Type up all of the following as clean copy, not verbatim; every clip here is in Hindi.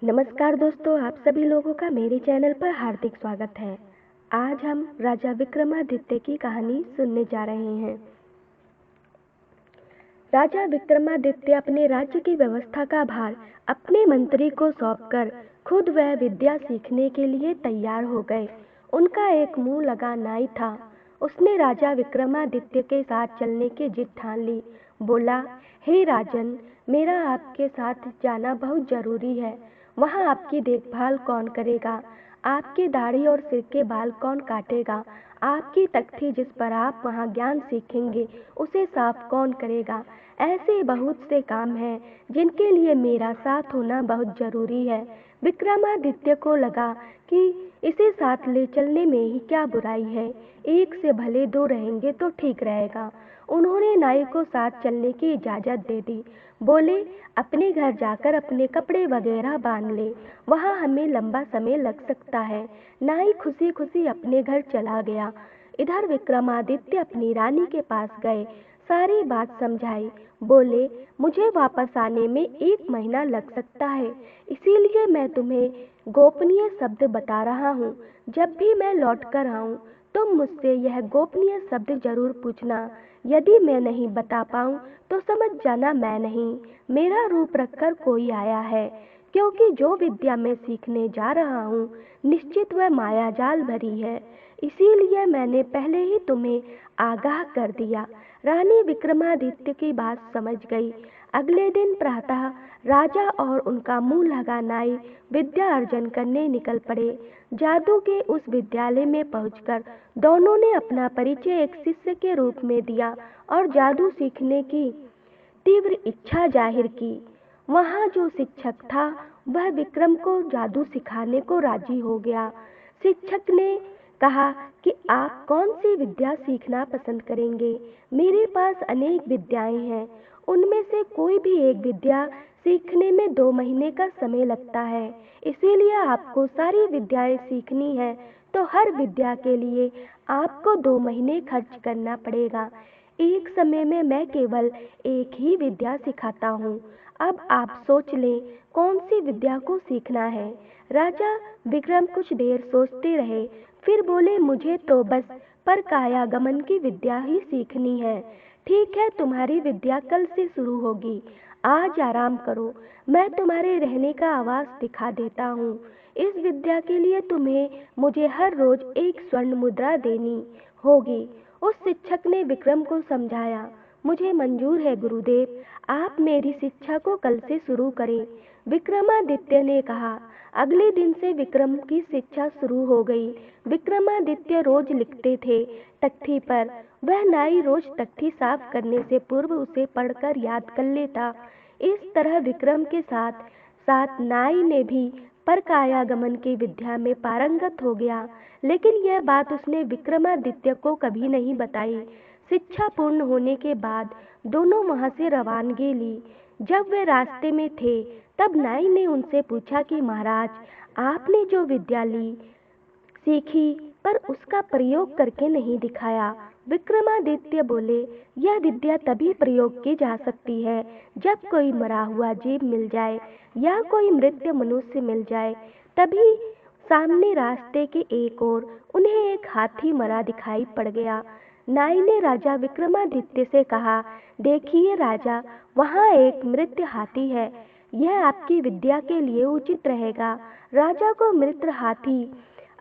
नमस्कार दोस्तों, आप सभी लोगों का मेरे चैनल पर हार्दिक स्वागत है। आज हम राजा विक्रमादित्य की कहानी सुनने जा रहे हैं। राजा विक्रमादित्य अपने राज्य की व्यवस्था का भार अपने मंत्री को सौंपकर खुद वह विद्या सीखने के लिए तैयार हो गए। उनका एक मुंह लगा नाई था। उसने राजा विक्रमादित्य के साथ चलने की जिद ठान ली। बोला, हे राजन, मेरा आपके साथ जाना बहुत जरूरी है। वहाँ आपकी देखभाल कौन करेगा? आपकी दाढ़ी और सिर के बाल कौन काटेगा? आपकी तख्ती जिस पर आप वहाँ ज्ञान सीखेंगे, उसे साफ कौन करेगा? ऐसे बहुत से काम हैं जिनके लिए मेरा साथ होना बहुत जरूरी है। विक्रमादित्य को लगा कि इसे साथ ले चलने में ही क्या बुराई है, एक से भले दो रहेंगे तो ठीक रहेगा। उन्होंने नाई को साथ चलने की इजाजत दे दी। बोले, अपने घर जाकर अपने कपड़े वगैरह बांध ले, वहाँ हमें लंबा समय लग सकता है। नाई खुशी खुशी अपने घर चला गया। इधर विक्रमादित्य अपनी रानी के पास गए, सारी बात समझाई। बोले, मुझे वापस आने में 1 महीना लग सकता है, इसीलिए मैं तुम्हें गोपनीय शब्द बता रहा हूँ। जब भी मैं लौट कर आऊँ, तुम मुझसे यह गोपनीय शब्द जरूर पूछना। यदि मैं नहीं बता पाऊँ तो समझ जाना मैं नहीं, मेरा रूप रखकर कोई आया है, क्योंकि जो विद्या मैं सीखने जा रहा हूँ निश्चित वह मायाजाल भरी है, इसीलिए मैंने पहले ही तुम्हें आगाह कर दिया। रानी विक्रमादित्य की बात समझ गई। अगले दिन प्रातः राजा और उनका मुंह लगा नाई विद्या अर्जन करने निकल पड़े। जादू के उस विद्यालय में पहुंचकर दोनों ने अपना परिचय एक शिष्य के रूप में दिया और जादू सीखने की तीव्र इच्छा जाहिर की। वहाँ जो शिक्षक था वह विक्रम को जादू सिखाने को राजी हो गया। शिक्षक ने कहा कि आप कौन सी विद्या सीखना पसंद करेंगे? मेरे पास अनेक विद्याएं हैं, उनमें से कोई भी एक विद्या सीखने में 2 महीने का समय लगता है, इसीलिए आपको सारी विद्याएं सीखनी है तो हर विद्या के लिए आपको 2 महीने खर्च करना पड़ेगा। एक समय में मैं केवल एक ही विद्या सिखाता हूँ। अब आप सोच लें कौन सी विद्या को सीखना है। राजा विक्रम कुछ देर सोचते रहे, फिर बोले, मुझे तो बस पर कायागमन की विद्या ही सीखनी है। ठीक है, तुम्हारी विद्या कल से शुरू होगी। आज आराम करो, मैं तुम्हारे रहने का आवास दिखा देता हूँ। इस विद्या के लिए तुम्हें मुझे हर रोज 1 स्वर्ण मुद्रा देनी होगी। उस शिक्षक ने विक्रम को समझाया, मुझे मंजूर है गुरुदेव, आप मेरी शिक्षा को कल से शुरू करें। विक्रमादित्य ने कहा। अगले दिन से विक्रम की शिक्षा शुरू हो गई। विक्रमादित्य रोज लिखते थे तख्ती पर। वह नाई रोज तख्ती साफ करने से पूर्व उसे पढ़कर याद कर लेता। इस तरह विक्रम के साथ साथ नाई ने भी पर कायागमन की विद्या में पारंगत हो गया, लेकिन यह बात उसने विक्रमादित्य को कभी नहीं बताई। शिक्षा पूर्ण होने के बाद दोनों वहां से रवानगी ली। जब वे रास्ते में थे, तब नाई ने उनसे पूछा कि महाराज, आपने जो विद्या ली सीखी पर उसका प्रयोग करके नहीं दिखाया। विक्रमादित्य बोले, यह विद्या तभी प्रयोग की जा सकती है जब कोई मरा हुआ जीव मिल जाए या कोई मृत मनुष्य मिल जाए। तभी सामने रास्ते के एक ओर उन्हें एक हाथी मरा दिखाई पड़ गया। नाई ने राजा विक्रमादित्य से कहा, देखिए राजा, वहाँ एक मृत हाथी है, यह आपकी विद्या के लिए उचित रहेगा। राजा को मृत हाथी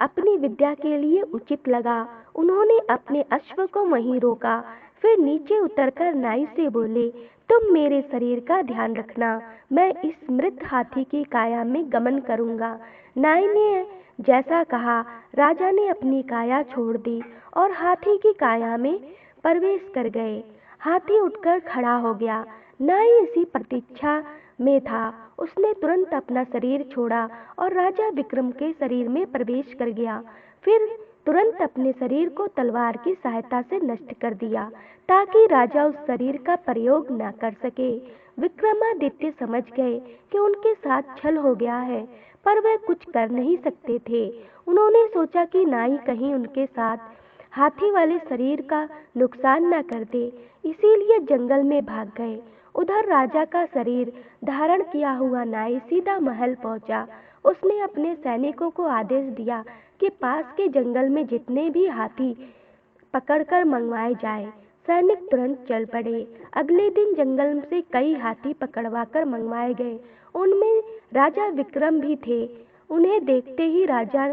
अपनी विद्या के लिए उचित लगा। उन्होंने अपने अश्व को वहीं रोका, फिर नीचे उतरकर नाई से बोले, तुम मेरे शरीर का ध्यान रखना, मैं इस मृत हाथी की काया में गमन करूंगा। नाई ने जैसा कहा, राजा ने अपनी काया छोड़ दी और हाथी की काया में प्रवेश कर गए। हाथी उठकर खड़ा हो गया। नाई इसी प्रतीक्षा में था। उसने तुरंत अपना शरीर छोड़ा और राजा विक्रम के शरीर में प्रवेश कर गया। फिर तुरंत अपने शरीर को तलवार की सहायता से नष्ट कर दिया, ताकि राजा उस शरीर का प्रयोग न कर सके। विक्रमादित्य समझ गए कि उनके साथ छल हो गया है, पर वे कुछ कर नहीं सकते थे। उन्होंने सोचा कि नाई कहीं उनके साथ हाथी वाले शरीर का नुकसान न कर दे, इसीलिए जंगल में भाग गए। उधर राजा का शरीर धारण किया हुआ नाई सीधा महल पहुंचा। उसने अपने सैनिकों को आदेश दिया कि पास के जंगल में जितने भी हाथी पकड़कर मंगवाए जाए। सैनिक तुरंत चल पड़े। अगले दिन जंगल से कई हाथी पकड़वाकर मंगवाए गए। उनमें राजा विक्रम भी थे। उन्हें देखते ही राजा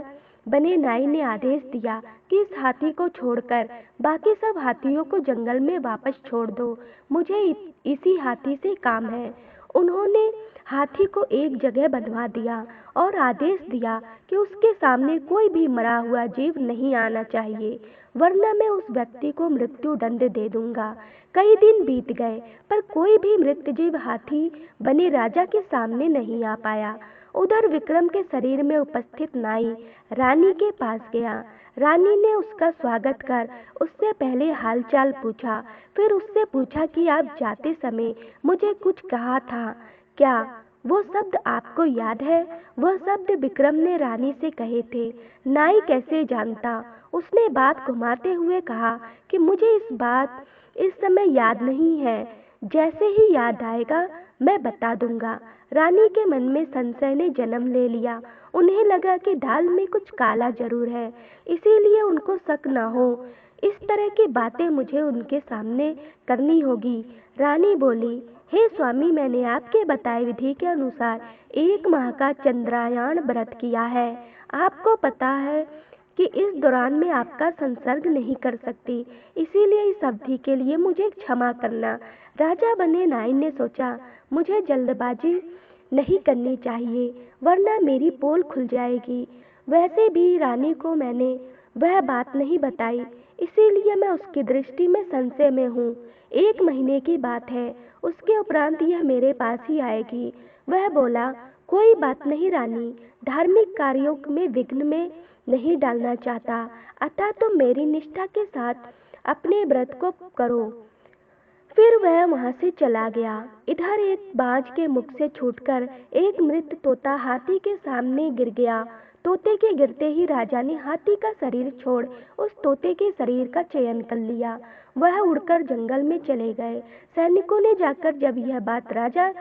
बने नाई ने आदेश दिया कि इस हाथी को छोड़कर बाकी सब हाथियों को जंगल में वापस छोड़ दो। मुझे इसी हाथी से काम है। उन्होंने हाथी को एक जगह बंधवा दिया और आदेश दिया कि उसके सामने कोई भी मरा हुआ जीव नहीं आना चाहिए, वरना मैं उस व्यक्ति को मृत्यु दंड दे दूंगा। कई दिन बीत गए पर कोई भी मृत जीव हाथी बने राजा के सामने नहीं आ पाया। उधर विक्रम के शरीर में उपस्थित नाई रानी के पास गया। रानी ने उसका स्वागत कर उससे पहले हालचाल पूछा। फिर उससे पूछा कि आप जाते समय मुझे कुछ कहा था, क्या वो शब्द आपको याद है? वह शब्द विक्रम ने रानी से कहे थे। नाई कैसे जानता? उसने बात घुमाते हुए कहा कि मुझे इस समय याद नहीं है, जैसे ही याद आएगा मैं बता दूंगा। रानी के मन में संशय ने जन्म ले लिया। उन्हें लगा कि दाल में कुछ काला जरूर है, इसीलिए उनको शक न हो। इस तरह की बातें मुझे उनके सामने करनी होगी। रानी बोली, हे स्वामी, मैंने आपके बताए विधि के अनुसार 1 माह का चंद्रायण व्रत किया है। आपको पता है कि इस दौरान मैं आपका संसर्ग नहीं कर सकती, इसीलिए इस अवधि के लिए मुझे क्षमा करना। राजा बने नाई ने सोचा, मुझे जल्दबाजी नहीं करनी चाहिए, वरना मेरी पोल खुल जाएगी। वैसे भी रानी को मैंने वह बात नहीं बताई, इसीलिए मैं उसकी दृष्टि में संशय में हूँ। 1 महीने की बात है, उसके उपरांत यह मेरे पास ही आएगी। वह बोला, कोई बात नहीं रानी, धार्मिक कार्यों में विघ्न में नहीं डालना चाहता, अतः तुम मेरी निष्ठा के साथ अपने व्रत को करो। फिर वह वहां से चला गया। इधर एक बाज के मुख से छूटकर एक मृत तोता हाथी के सामने गिर गया। तोते के गिरते ही राजा ने हाथी का शरीर छोड़ उस तोते के शरीर का चयन कर लिया। वह उड़कर जंगल में चले गए। सैनिकों ने जाकर जब यह बात राजा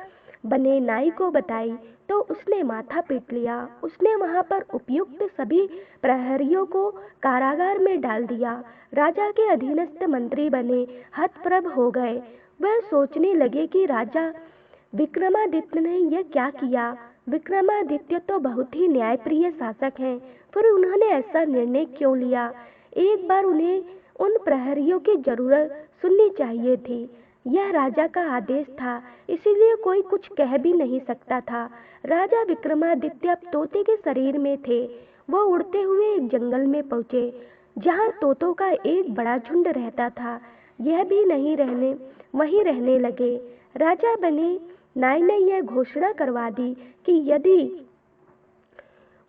बने नाई को बताई तो उसने माथा पीट लिया। उसने वहां पर उपयुक्त सभी प्रहरियों को कारागार में डाल दिया। राजा के अधीनस्थ मंत्री बने हतप्रभ हो गए। वह सोचने लगे कि राजा विक्रमादित्य ने यह क्या किया। विक्रमादित्य तो बहुत ही न्यायप्रिय शासक हैं, फिर उन्होंने ऐसा निर्णय क्यों लिया? एक बार उन्हें उन प्रहरियों की जरूरत सुननी चाहिए थी। यह राजा का आदेश था, इसीलिए कोई कुछ कह भी नहीं सकता था। राजा विक्रमादित्य अब तोते के शरीर में थे। वो उड़ते हुए एक जंगल में पहुंचे, जहां तोतों का एक बड़ा झुंड रहता था। यह भी वहीं रहने लगे। राजा बने नाई ने यह घोषणा करवा दी कि यदि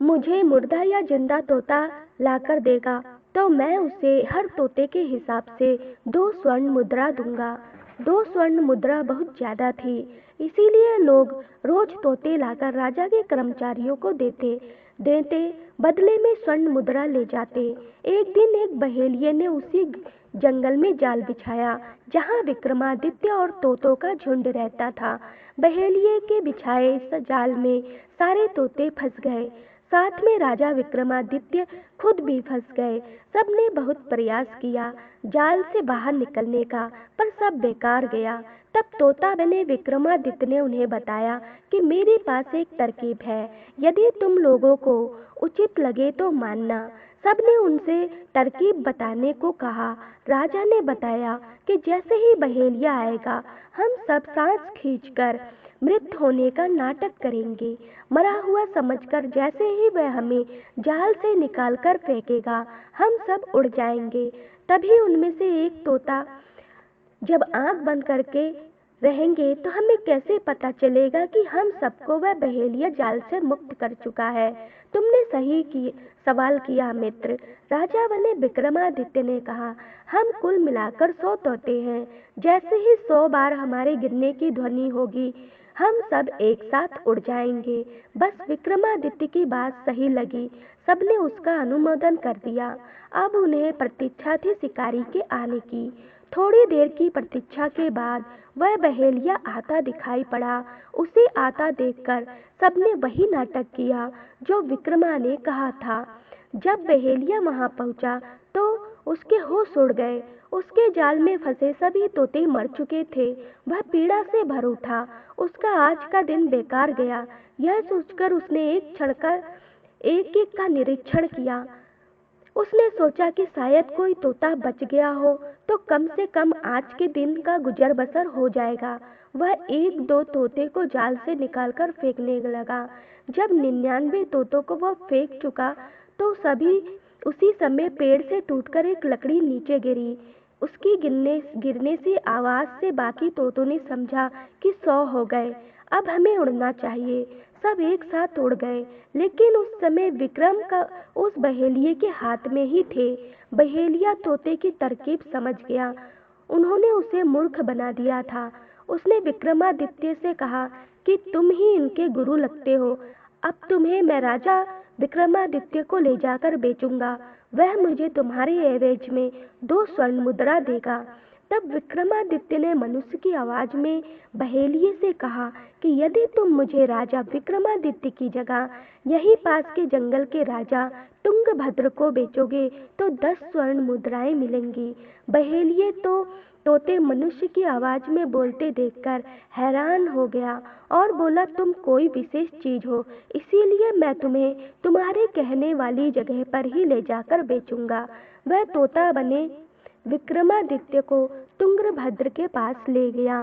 मुझे मुर्दा या जिंदा तोता लाकर देगा तो मैं उसे हर तोते के हिसाब से 2 स्वर्ण मुद्रा दूंगा। 2 स्वर्ण मुद्रा बहुत ज्यादा थी, इसीलिए लोग रोज तोते लाकर राजा के कर्मचारियों को देते बदले में स्वर्ण मुद्रा ले जाते। एक दिन एक बहेलिये ने उसी जंगल में जाल बिछाया जहां विक्रमादित्य और तोतों का झुंड रहता था। बहेलिये के बिछाए इस जाल में सारे तोते फंस गए, साथ में राजा विक्रमादित्य खुद भी फंस गए। सबने बहुत प्रयास किया जाल से बाहर निकलने का, पर सब बेकार गया। तब तोता बने विक्रमादित्य ने उन्हें बताया कि मेरे पास एक तरकीब है, यदि तुम लोगों को उचित लगे तो मानना। सबने उनसे तरकीब बताने को कहा। राजा ने बताया कि जैसे ही बहेलिया आएगा हम सब सांस खींचकर मृत होने का नाटक करेंगे। मरा हुआ समझकर जैसे ही वह हमें जाल से निकालकर फेंकेगा हम सब उड़ जाएंगे। तभी उनमें से एक तोता जब आंख बंद करके रहेंगे तो हमें कैसे पता चलेगा कि हम सबको वह बहेलिया जाल से मुक्त कर चुका है? तुमने सही सवाल किया मित्र। राजा बने विक्रमादित्य ने कहा, हम कुल मिलाकर 100 तोते हैं। जैसे ही 100 बार हमारे गिरने की ध्वनि होगी हम सब एक साथ उड़ जाएंगे। बस विक्रमादित्य की बात सही लगी, सबने उसका अनुमोदन कर दिया। अब उन्हें प्रतीक्षा थी शिकारी के आने की। थोड़ी देर की प्रतीक्षा के बाद वह बहेलिया आता दिखाई पड़ा। उसे आता देखकर सबने वही नाटक किया जो विक्रमा ने कहा था। जब बहेलिया वहां पहुंचा तो उसके होश उड़ गए। उसके जाल में फंसे सभी तोते मर चुके थे। वह पीड़ा से भर उठा। उसका आज का दिन बेकार गया। यह सोचकर उसने एक क्षण का एक एक का निरीक्षण किया। उसने सोचा कि शायद कोई तोता बच गया हो तो कम से कम आज के दिन का गुजर बसर हो जाएगा। वह एक दो तोते को जाल से निकालकर फेंकने लगा। जब 99 तोतों को वह फेंक चुका तो सभी उसी समय पेड़ से टूटकर एक लकड़ी नीचे गिरी। उसकी गिरने से आवाज से बाकी तोतों ने समझा कि 100 हो गए, अब हमें उड़ना चाहिए। सब एक साथ उड़ गए, लेकिन उस समय विक्रम का उस बहेलिये के हाथ में ही थे। बहेलिया तोते की तरकीब समझ गया। उन्होंने उसे मूर्ख बना दिया था। उसने विक्रमादित्य से कहा कि तुम ही इनके गुरु लगते हो। अब तुम्हें मैं राजा विक्रमादित्य को ले जाकर बेचूंगा। वह मुझे तुम्हारे एवज में 2 स्वर्ण मुद्रा देगा। तब विक्रमादित्य ने मनुष्य की आवाज में बहेलिये से कहा कि यदि तुम मुझे राजा विक्रमादित्य की जगह यहीं पास के जंगल के राजा तुंगभद्र को बेचोगे तो 10 स्वर्ण मुद्राएं मिलेंगी। बहेलिये तो तोते मनुष्य की आवाज में बोलते देखकर हैरान हो गया और बोला, तुम कोई विशेष चीज हो, इसीलिए मैं तुम्हें तुम्हारे कहने वाली जगह पर ही ले जाकर बेचूंगा। वह तोता बने विक्रमादित्य को तुंगभद्र के पास ले गया।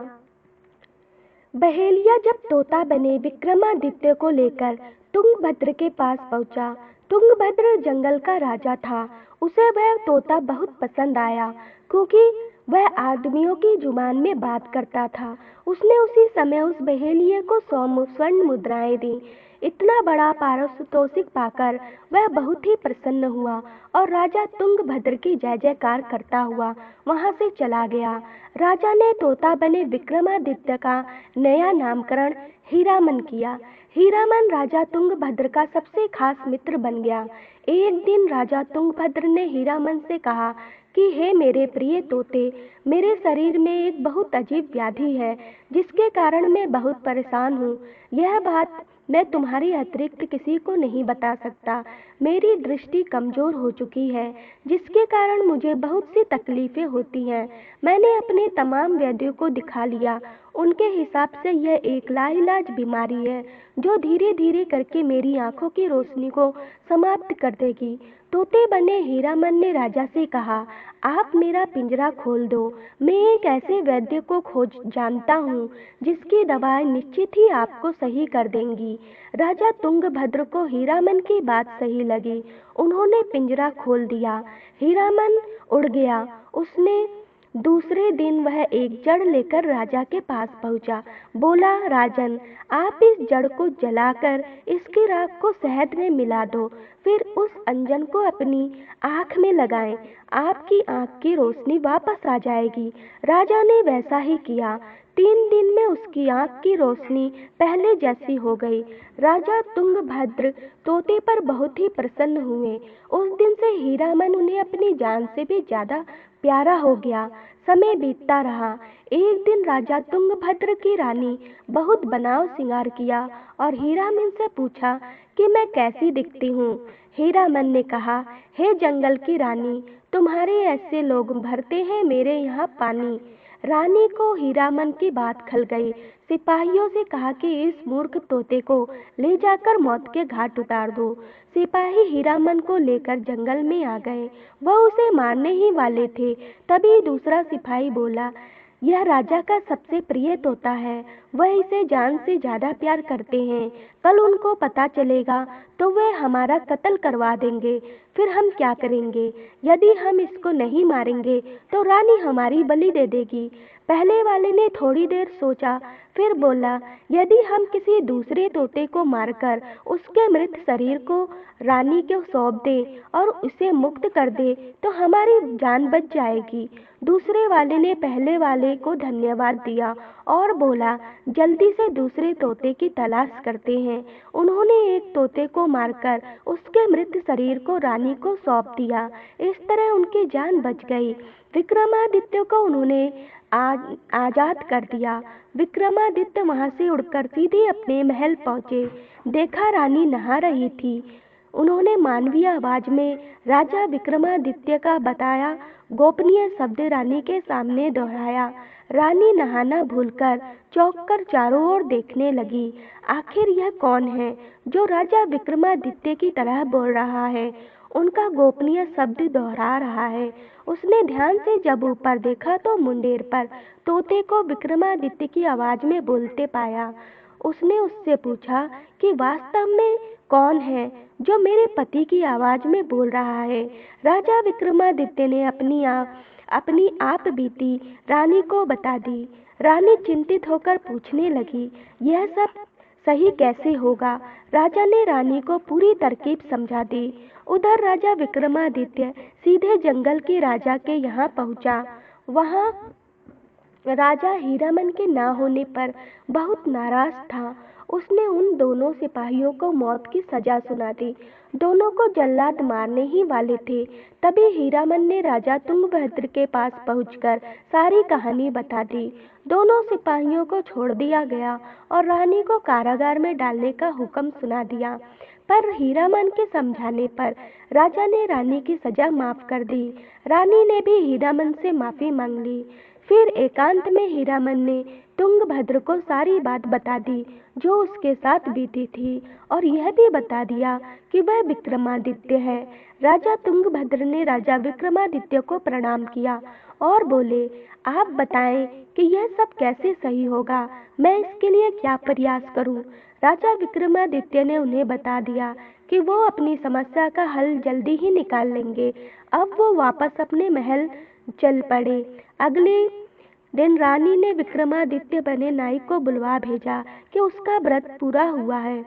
बहेलिया जब तोता बने विक्रमादित्य को लेकर तुंगभद्र के पास पहुंचा। तुंगभद्र जंगल का राजा था। उसे वह तोता बहुत पसंद आया क्योंकि वह आदमियों की जुबान में बात करता था। उसने उसी समय उस बहेलिये को 100 स्वर्ण मुद्राएं दी। इतना बड़ा पारितोषिक पाकर वह बहुत ही प्रसन्न हुआ और राजा तुंगभद्र की जय जयकार करता हुआ वहां से चला गया। राजा ने तोता बने विक्रमादित्य का नया नामकरण हीरामन किया। हीरामन राजा तुंगभद्र का सबसे खास मित्र बन गया। एक दिन राजा तुंगभद्र ने हीरामन से कहा कि हे मेरे प्रिय तोते, मेरे शरीर में एक बहुत अजीब व्याधि है जिसके कारण मैं बहुत परेशान हूँ। यह बात मैं तुम्हारे अतिरिक्त किसी को नहीं बता सकता। मेरी दृष्टि कमजोर हो चुकी है जिसके कारण मुझे बहुत सी तकलीफें होती हैं। मैंने अपने तमाम वैद्यों को दिखा लिया। उनके हिसाब से यह एक लाइलाज बीमारी है जो धीरे धीरे करके मेरी आंखों की रोशनी को समाप्त कर देगी। तोते बने हीरामन ने राजा से कहा, आप मेरा पिंजरा खोल दो। मैं एक ऐसे वैद्य को खोज जानता हूँ जिसकी दवाएं निश्चित ही आपको सही कर देंगी। राजा तुंगभद्र को हीरामन की बात सही लगी। उन्होंने पिंजरा खोल दिया। हीरामन उड़ गया। उसने दूसरे दिन वह एक जड़ लेकर राजा के पास पहुंचा। बोला, राजन, आप इस जड़ को जलाकर इसकी राख को शहद में मिला दो, फिर उस अंजन को अपनी आंख में लगाएं। आपकी आंख की रोशनी वापस आ जाएगी। राजा ने वैसा ही किया। 3 दिन में उसकी आंख की रोशनी पहले जैसी हो गई। राजा तुंगभद्र तोते पर बहुत ही प्रसन्न हुए। उस दिन से हीरामन उन्हें अपनी जान से भी ज्यादा प्यारा हो गया। समय बीतता रहा। एक दिन राजा तुंगभद्र की रानी बहुत बनाव सिंगार किया और हीरामन से पूछा कि मैं कैसी दिखती हूँ। हीरामन ने कहा, हे जंगल की रानी, तुम्हारे ऐसे लोग भरते हैं मेरे यहाँ पानी। रानी को हीरामन की बात खल गई। सिपाहियों से कहा कि इस मूर्ख तोते को ले जाकर मौत के घाट उतार दो। सिपाही हीरामन को लेकर जंगल में आ गए। वह उसे मारने ही वाले थे। तभी दूसरा सिपाही बोला, यह राजा का सबसे प्रिय तोता है। वह इसे जान से ज्यादा प्यार करते हैं। कल उनको पता चलेगा तो वे हमारा कत्ल करवा देंगे। फिर हम क्या करेंगे? यदि हम इसको नहीं मारेंगे तो रानी हमारी बलि दे देगी। पहले वाले ने थोड़ी देर सोचा, फिर बोला, यदि हम किसी दूसरे तोते को मारकर उसके मृत शरीर को रानी को सौंप दें और उसे मुक्त कर दे तो हमारी जान बच जाएगी। दूसरे वाले ने पहले वाले को धन्यवाद दिया और बोला, जल्दी से दूसरे तोते की तलाश करते हैं। उन्होंने एक तोते को मारकर उसके मृत शरीर को रानी को सौंप दिया। इस तरह उनकी जान बच गई। विक्रमादित्य को उन्होंने आजाद कर दिया। विक्रमादित्य वहां से उड़कर सीधे अपने महल पहुंचे। देखा रानी नहा रही थी। उन्होंने मानवीय आवाज में राजा विक्रमादित्य का बताया गोपनीय शब्द रानी के सामने दोहराया। रानी नहाना भूलकर चौंक कर चारों ओर देखने लगी। आखिर यह कौन है जो राजा विक्रमादित्य की तरह बोल रहा है, उनका गोपनीय शब्द दोहरा रहा है। उसने ध्यान से जब ऊपर देखा तो मुंडेर पर तोते को विक्रमादित्य की आवाज में बोलते पाया। उसने उससे पूछा कि वास्तव में कौन है जो मेरे पति की आवाज में बोल रहा है। राजा विक्रमादित्य ने अपनी आप बीती रानी को बता दी। रानी चिंतित होकर पूछने लगी, यह सब सही कैसे होगा? राजा ने रानी को पूरी तरकीब समझा दी। उधर राजा विक्रमादित्य सीधे जंगल के राजा के यहाँ पहुंचा। वहाँ राजा हीरामन के ना होने पर बहुत नाराज था। उसने उन दोनों सिपाहियों को मौत की सजा सुना दी। दोनों को जल्लाद मारने ही वाले थे। तभी हीरामन ने राजा तुंगभद्र के पास पहुंचकर सारी कहानी बता दी। दोनों सिपाहियों को छोड़ दिया गया और रानी को कारागार में डालने का हुक्म सुना दिया। पर हीरामन के समझाने पर राजा ने रानी की सजा माफ कर दी। रानी ने भी हीरामन से माफी मांग ली। फिर एकांत में हीरामन ने तुंगभद्र को सारी बात बता दी जो उसके साथ बीती थी और यह भी बता दिया कि वह विक्रमादित्य है। राजा तुंगभद्र ने राजा विक्रमादित्य को प्रणाम किया और बोले, आप बताएं कि यह सब कैसे सही होगा, मैं इसके लिए क्या प्रयास करूं? राजा विक्रमादित्य ने उन्हें बता दिया कि वो अपनी समस्या का हल जल्दी ही निकाल लेंगे। अब वो वापस अपने महल चल पड़े। अगले दिन रानी ने विक्रमादित्य बने नाई को बुलवा भेजा कि उसका व्रत पूरा हुआ है।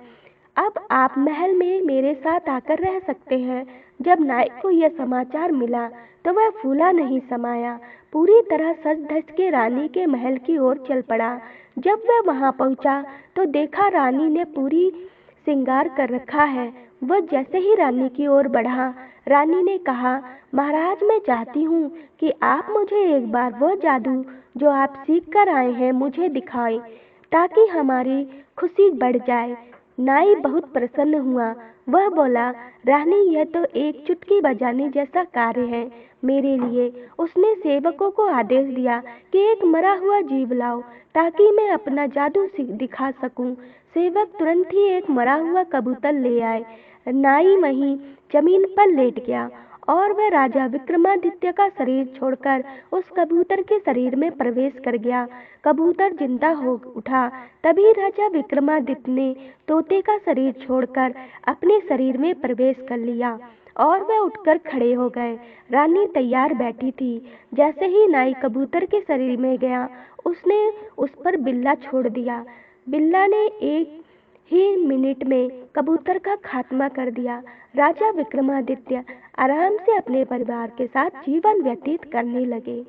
अब आप महल में मेरे साथ आकर रह सकते हैं। जब नाई को यह समाचार मिला तो वह फूला नहीं समाया, पूरी तरह सज धज के रानी के महल की ओर चल पड़ा। जब वह वहां पहुंचा तो देखा रानी ने पूरी श्रृंगार कर रखा है। वह जैसे ही रानी की ओर बढ़ा, रानी ने कहा, महाराज, मैं चाहती हूँ कि आप मुझे एक बार वह जादू जो आप सीख कर आए हैं मुझे दिखाएं, ताकि हमारी खुशी बढ़ जाए। नाई बहुत प्रसन्न हुआ। वह बोला, रानी, यह तो एक चुटकी बजाने जैसा कार्य है मेरे लिए। उसने सेवकों को आदेश दिया कि एक मरा हुआ जीव लाओ ताकि मैं अपना जादू दिखा सकूं। सेवक तुरंत ही एक मरा हुआ कबूतर ले आए। नाई वहीं जमीन पर लेट गया और वह राजा विक्रमादित्य का शरीर छोड़कर उस कबूतर के शरीर में प्रवेश कर गया। कबूतर जिंदा हो उठा। तभी राजा विक्रमादित्य ने तोते का शरीर छोड़कर अपने शरीर में प्रवेश कर लिया और वह उठकर खड़े हो गए। रानी तैयार बैठी थी। जैसे ही नाई कबूतर के शरीर में गया, उसने उस पर बिल्ला छोड़ दिया। बिल्ला ने एक ही मिनट में कबूतर का खात्मा कर दिया। राजा विक्रमादित्य आराम से अपने परिवार के साथ जीवन व्यतीत करने लगे।